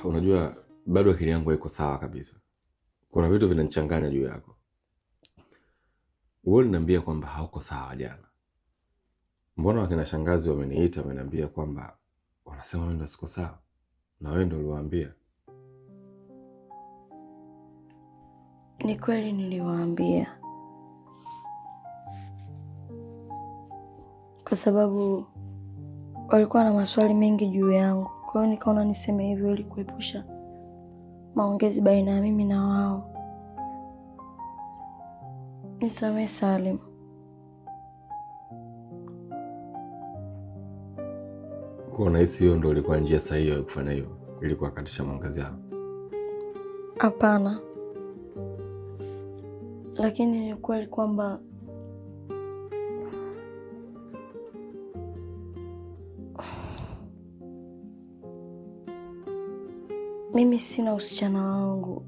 Unajua bado akili yangu haiko sawa kabisa. Kuna vitu vinanichanganya juu yako. Wewe uliniambia kwamba hauko sawa jana. Mbona wakina shangazi wameniita wameniambia kwamba wanasema mimi ndo siko sawa? Na wewe ndo uliwaambia? Ni kweli niliwaambia. Kwa sababu walikuwa na maswali mengi juu yangu. Kwa hiyo nikaona niseme hivyo ili kuepusha maongezi baina ya mimi na wao. Nisamehe Salim. Kwa nahisi hiyo ndo ilikuwa njia sahihi ya kufanya hivyo ili kuwakatisha maongezi yao? Hapana. Lakini ni kweli kwamba mimi sina usichana wangu